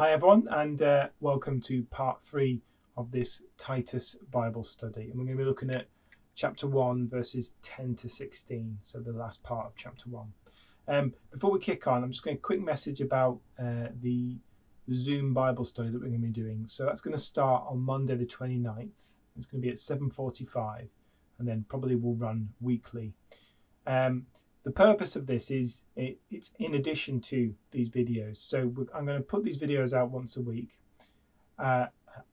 Hi everyone, and welcome to part 3 of this Titus Bible study. And we're going to be looking at chapter 1 verses 10 to 16, so the last part of chapter 1. Before we kick on, I'm just going to quick message about the Zoom Bible study that we're going to be doing. So that's going to start on Monday the 29th. It's going to be at 7:45 and then probably will run weekly. The purpose of this is it's in addition to these videos. So I'm going to put these videos out once a week.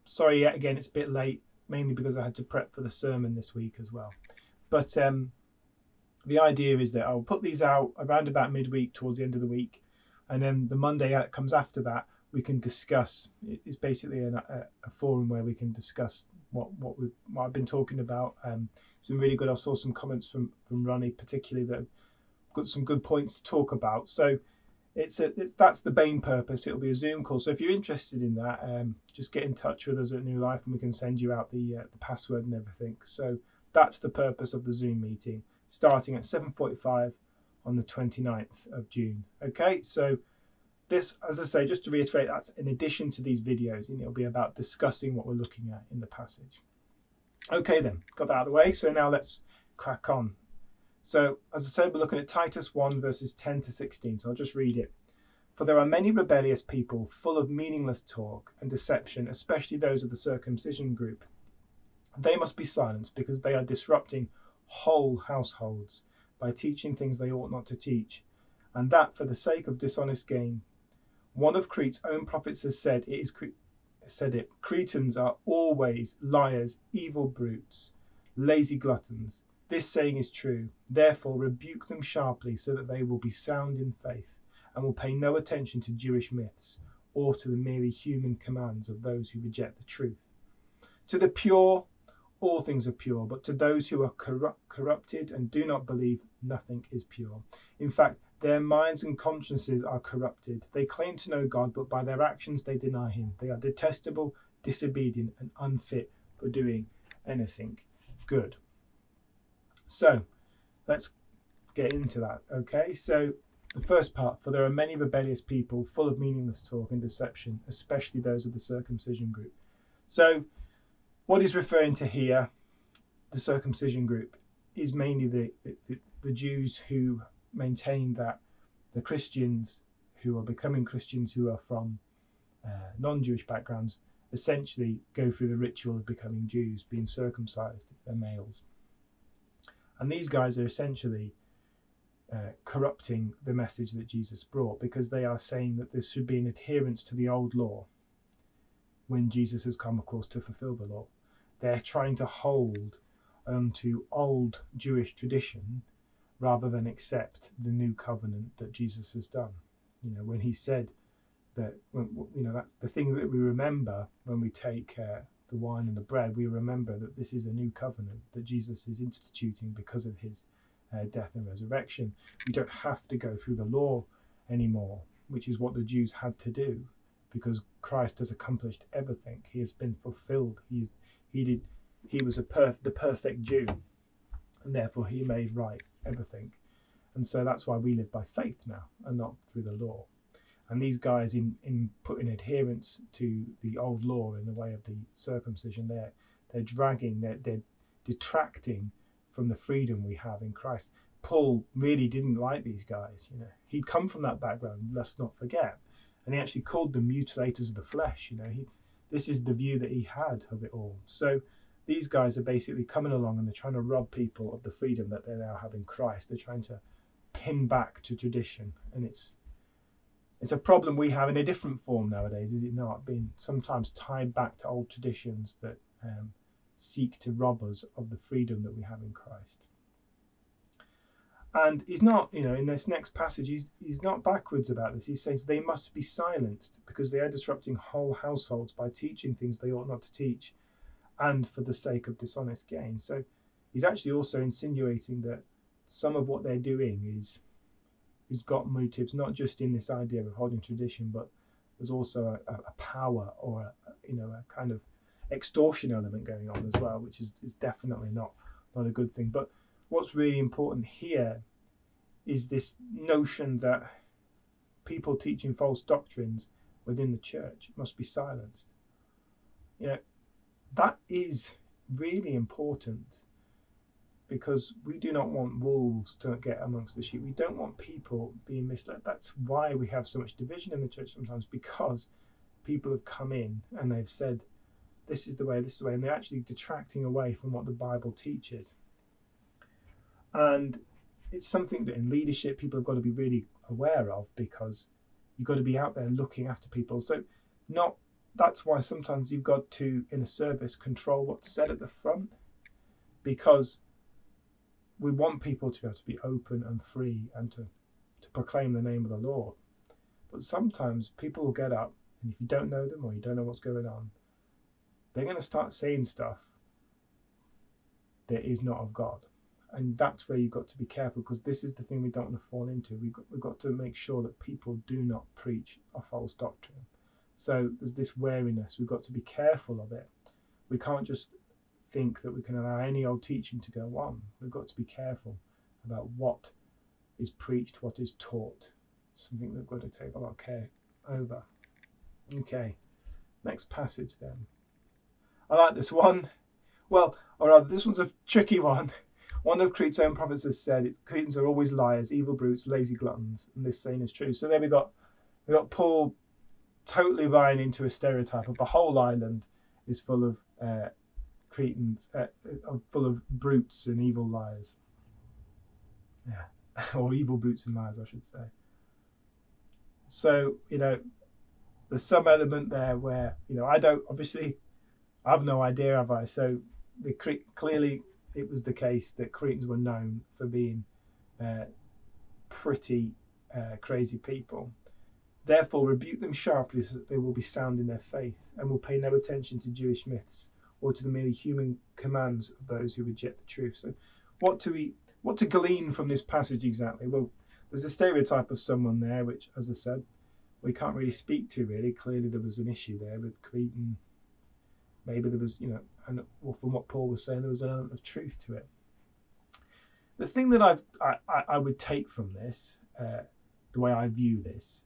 Sorry, yet again, it's a bit late, mainly because I had to prep for the sermon this week as well. But the idea is that I'll put these out around about midweek towards the end of the week. And then the Monday that comes after that, we can discuss. It's basically a forum where we can discuss what I've been talking about. It's been really good. I saw some comments from Ronnie, particularly, that got some good points to talk about. So that's the main purpose. It'll be a Zoom call. So if you're interested in that, just get in touch with us at New Life and we can send you out the password and everything. So that's the purpose of the Zoom meeting, starting at 7:45 on the 29th of June. Okay, so this, as I say, just to reiterate, that's in addition to these videos, and it'll be about discussing what we're looking at in the passage. Okay then, got that out of the way. So now let's crack on. So, as I said, we're looking at Titus 1 verses 10 to 16. So I'll just read it. For there are many rebellious people full of meaningless talk and deception, especially those of the circumcision group. They must be silenced because they are disrupting whole households by teaching things they ought not to teach, and that for the sake of dishonest gain. One of Crete's own prophets has said it. Cretans are always liars, evil brutes, lazy gluttons. This saying is true. Therefore, rebuke them sharply so that they will be sound in faith and will pay no attention to Jewish myths or to the merely human commands of those who reject the truth. To the pure, all things are pure, but to those who are corrupted and do not believe, nothing is pure. In fact, their minds and consciences are corrupted. They claim to know God, but by their actions they deny him. They are detestable, disobedient, and unfit for doing anything good. So let's get into that. Okay, so the first part, for there are many rebellious people full of meaningless talk and deception, especially those of the circumcision group. So what he's referring to here, the circumcision group, is mainly the Jews who maintain that the Christians who are becoming Christians who are from non-Jewish backgrounds essentially go through the ritual of becoming Jews, being circumcised if they're males. And these guys are essentially corrupting the message that Jesus brought, because they are saying that this should be an adherence to the old law when Jesus has come, of course, to fulfill the law. They're trying to hold to old Jewish tradition rather than accept the new covenant that Jesus has done. You know, when he said that, you know, that's the thing that we remember when we take the wine and the bread. We remember that this is a new covenant that Jesus is instituting because of his death and resurrection. We don't have to go through the law anymore, which is what the Jews had to do, because Christ has accomplished everything. He has been fulfilled. He was the perfect Jew, and therefore he made right everything. And so that's why we live by faith now and not through the law. And these guys, in putting adherence to the old law in the way of the circumcision, they're dragging, they're detracting from the freedom we have in Christ. Paul really didn't like these guys. You know, he'd come from that background, let's not forget, and he actually called them mutilators of the flesh. You know, this is the view that he had of it all. So these guys are basically coming along and they're trying to rob people of the freedom that they now have in Christ. They're trying to pin back to tradition, and it's a problem we have in a different form nowadays, is it not? Being sometimes tied back to old traditions that seek to rob us of the freedom that we have in Christ. And he's not, you know, in this next passage, he's not backwards about this. He says they must be silenced because they are disrupting whole households by teaching things they ought not to teach, and for the sake of dishonest gain. So he's actually also insinuating that some of what they're doing is got motives not just in this idea of holding tradition, but there's also a power or a kind of extortion element going on as well, which is definitely not a good thing. But what's really important here is this notion that people teaching false doctrines, within the church must be silenced. That is really important, because we do not want wolves to get amongst the sheep. We don't want people being misled. That's why we have so much division in the church sometimes, because people have come in and they've said, this is the way, and they're actually detracting away from what the Bible teaches. And it's something that in leadership people have got to be really aware of, because you've got to be out there looking after people. So that's why sometimes you've got to, in a service, control what's said at the front, because we want people to be able to be open and free and to proclaim the name of the Lord. But sometimes people will get up, and if you don't know them or you don't know what's going on, they're going to start saying stuff that is not of God. And that's where you've got to be careful, because this is the thing we don't want to fall into. We've got to make sure that people do not preach a false doctrine. So there's this wariness. We've got to be careful of it. We can't just think that we can allow any old teaching to go on. We've got to be careful about what is preached, what is taught. Something that we've got to take a lot of care over. Okay, next passage then. I like this one. Well, or rather, this one's a tricky one. One of Cretan's own prophets has said, Cretans are always liars, evil brutes, lazy gluttons, and this saying is true. So there we got Paul totally buying into a stereotype of the whole island is full of Cretans, full of brutes and evil liars. Yeah, or evil brutes and liars, I should say. So, there's some element there where, I have no idea, have I? So clearly it was the case that Cretans were known for being pretty crazy people. Therefore, rebuke them sharply, so that they will be sound in their faith and will pay no attention to Jewish myths or to the merely human commands of those who reject the truth. So what to glean from this passage exactly? Well, there's a stereotype of someone there, which, as I said, we can't really speak to really. Clearly there was an issue there with Cretan. Maybe there was, and from what Paul was saying, there was an element of truth to it. The thing that I would take from this, the way I view this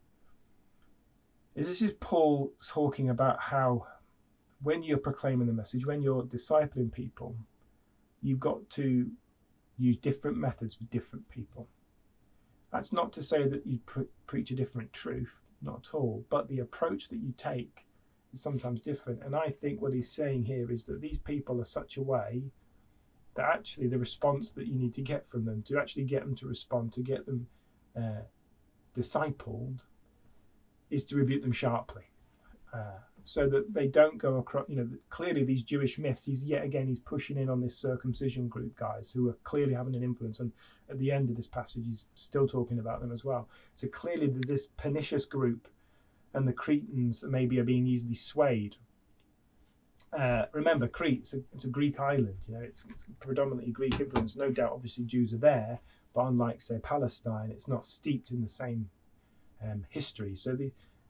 is Paul talking about how when you're proclaiming the message, when you're discipling people, you've got to use different methods with different people. That's not to say that you preach a different truth, not at all, but the approach that you take is sometimes different. And I think what he's saying here is that these people are such a way that actually the response that you need to get from them, to actually get them to respond, to get them discipled, is to rebuke them sharply, so that they don't go across. Clearly these Jewish myths, he's pushing in on this circumcision group guys who are clearly having an influence, and at the end of this passage he's still talking about them as well. So clearly this pernicious group and the Cretans maybe are being easily swayed. Remember, Crete, it's a Greek island, it's predominantly Greek influence. No doubt obviously Jews are there, but unlike say Palestine, it's not steeped in the same history. So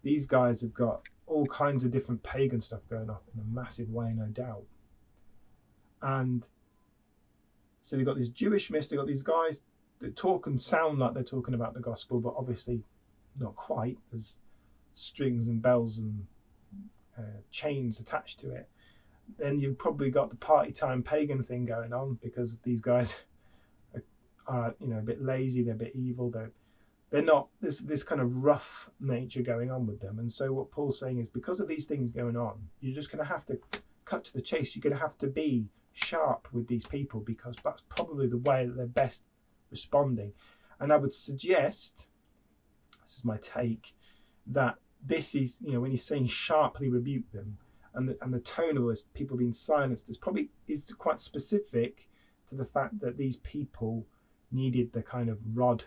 these guys have got all kinds of different pagan stuff going on in a massive way, no doubt. And so they've got these Jewish myths, they've got these guys that talk and sound like they're talking about the gospel, but obviously not quite. There's strings and bells and chains attached to it. Then you've probably got the party time pagan thing going on, because these guys are a bit lazy, they're a bit evil, they're not this kind of rough nature going on with them. And so what Paul's saying is, because of these things going on, you're just going to have to cut to the chase. You're going to have to be sharp with these people, because that's probably the way that they're best responding. And I would suggest, this is my take, that this is, when he's saying sharply rebuke them, and the tone of this, people being silenced, is quite specific to the fact that these people needed the kind of rod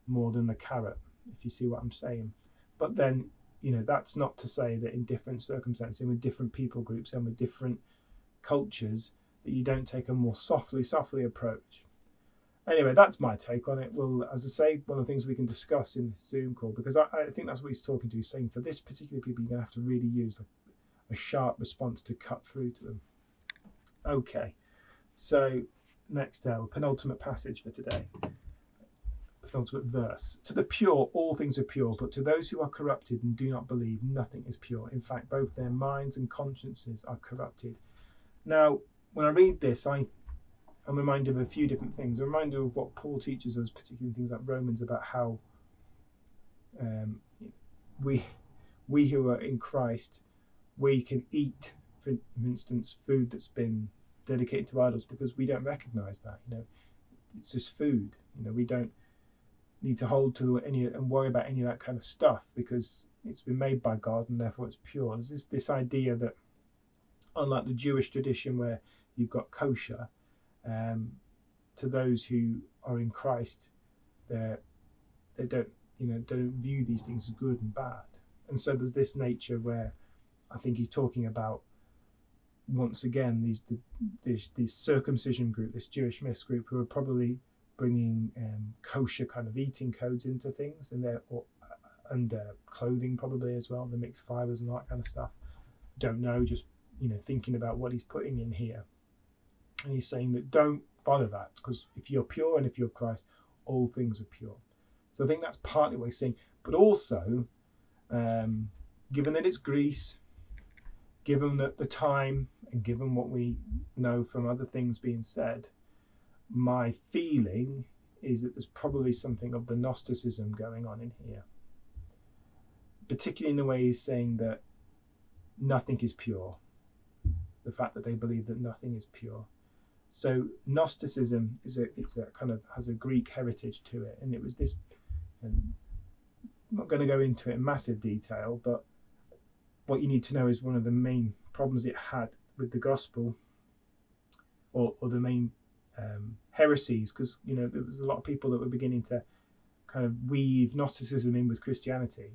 more than the carrot, if you see what I'm saying. But then, that's not to say that in different circumstances, with different people groups and with different cultures, that you don't take a more softly approach. Anyway, that's my take on it. Well, as I say, one of the things we can discuss in this Zoom call, because I think that's what he's talking to. He's saying for this particular people, you're going to have to really use a sharp response to cut through to them. Okay, so next penultimate passage for today. penultimate verse. To the pure, all things are pure, but to those who are corrupted and do not believe, nothing is pure. In fact, both their minds and consciences are corrupted. Now, when I read this, I'm reminded of a few different things. I'm reminded of what Paul teaches us, particularly in things like Romans, about how we who are in Christ, we can eat, for instance, food that's been dedicated to idols because we don't recognize that. It's just food. We don't need to hold to any and worry about any of that kind of stuff because it's been made by God and therefore it's pure. There's this idea that, unlike the Jewish tradition where you've got kosher, to those who are in Christ, they don't view these things as good and bad. And so there's this nature where I think he's talking about, once again, this circumcision group, this Jewish myths group, who are probably bringing kosher kind of eating codes into things, and clothing probably as well, the mixed fibers and all that kind of stuff. Don't know, just thinking about what he's putting in here. And he's saying that don't bother that, because if you're pure and if you're Christ, all things are pure. So I think that's partly what he's saying. But also, given that it's Greece, given that the time, and given what we know from other things being said, my feeling is that there's probably something of the Gnosticism going on in here. Particularly in the way he's saying that nothing is pure. The fact that they believe that nothing is pure. So Gnosticism has a Greek heritage to it, and it was this. And I'm not going to go into it in massive detail, but what you need to know is one of the main problems it had with the gospel, or the main heresies, because there was a lot of people that were beginning to kind of weave Gnosticism in with Christianity,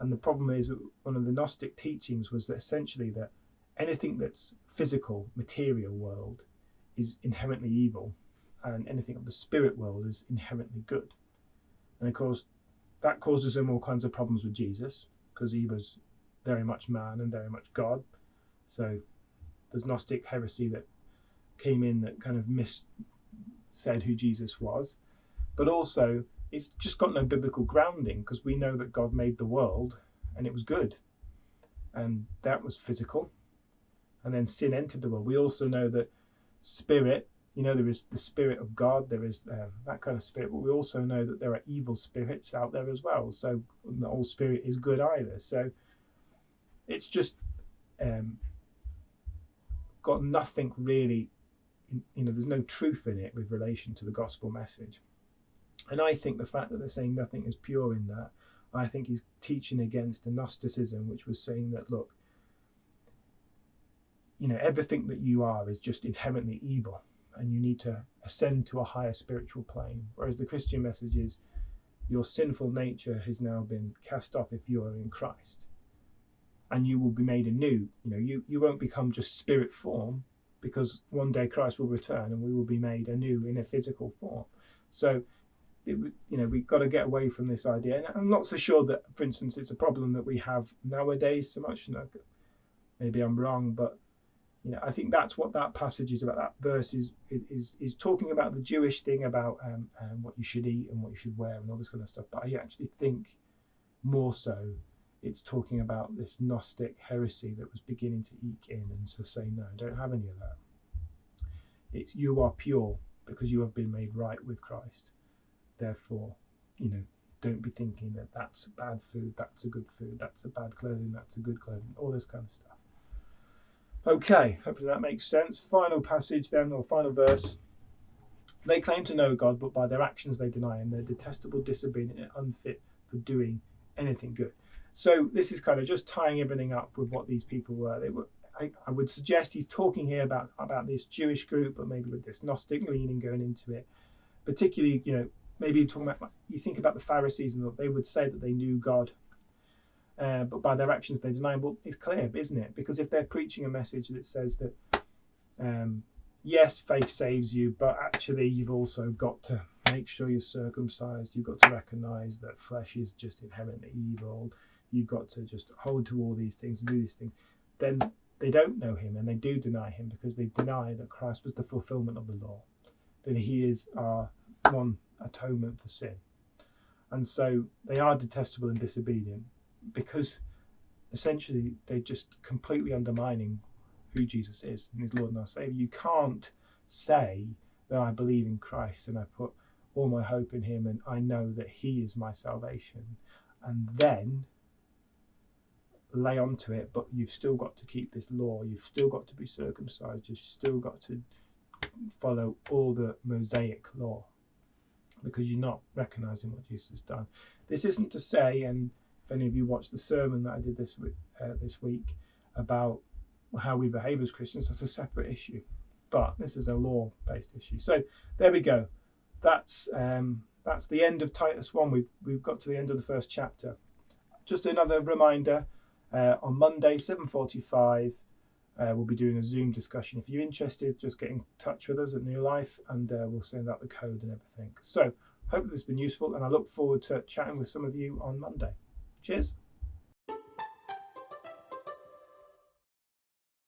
and the problem is that one of the Gnostic teachings was that essentially that anything that's physical, material world is inherently evil, and anything of the spirit world is inherently good. And of course, that causes them all kinds of problems with Jesus, because he was very much man and very much God. So there's Gnostic heresy that came in that kind of said who Jesus was. But also, it's just got no biblical grounding, because we know that God made the world and it was good. And that was physical. And then sin entered the world. We also know that spirit, there is the spirit of God, there is that kind of spirit, but we also know that there are evil spirits out there as well. So not all spirit is good either. So it's just got nothing really, there's no truth in it with relation to the gospel message. And I think the fact that they're saying nothing is pure in that, I think he's teaching against the Gnosticism, which was saying that, look, everything that you are is just inherently evil, and you need to ascend to a higher spiritual plane. Whereas the Christian message is your sinful nature has now been cast off if you are in Christ, and you will be made anew. You won't become just spirit form, because one day Christ will return and we will be made anew in a physical form. So we've got to get away from this idea. And I'm not so sure that, for instance, it's a problem that we have nowadays so much. Maybe I'm wrong, but I think that's what that passage is about. That verse is talking about the Jewish thing about what you should eat and what you should wear and all this kind of stuff. But I actually think more so it's talking about this Gnostic heresy that was beginning to eke in, and to say, no, don't have any of that. It's you are pure because you have been made right with Christ. Therefore, don't be thinking that that's bad food, that's a good food, that's a bad clothing, that's a good clothing, all this kind of stuff. Okay, hopefully that makes sense. Final passage then, or final verse. They claim to know God, but by their actions they deny him. They're detestable, disobedient, and unfit for doing anything good. So this is kind of just tying everything up with what these people were. They were. I would suggest he's talking here about this Jewish group, but maybe with this Gnostic leaning going into it. Particularly, maybe talking about, you think about the Pharisees, and they would say that they knew God, but by their actions they deny him. Well, it's clear, isn't it? Because if they're preaching a message that says that, yes, faith saves you, but actually you've also got to make sure you're circumcised. You've got to recognize that flesh is just inherently evil. You've got to just hold to all these things and do these things. Then they don't know him, and they do deny him, because they deny that Christ was the fulfillment of the law, that he is our one atonement for sin. And so they are detestable and disobedient because essentially they're just completely undermining who Jesus is and his Lord and our Savior. You can't say that I believe in Christ and I put all my hope in him and I know that he is my salvation, and then lay onto it, but you've still got to keep this law, you've still got to be circumcised, you've still got to follow all the Mosaic law, because you're not recognizing what Jesus has done. This isn't to say, and if any of you watched the sermon that I did this week about how we behave as Christians, that's a separate issue, but this is a law-based issue. So there we go. That's the end of Titus 1. We've got to the end of the first chapter. Just another reminder, on Monday 7:45 we'll be doing a Zoom discussion. If you're interested, just get in touch with us at New Life and we'll send out the code and everything. So hope this has been useful, and I look forward to chatting with some of you on Monday. Cheers.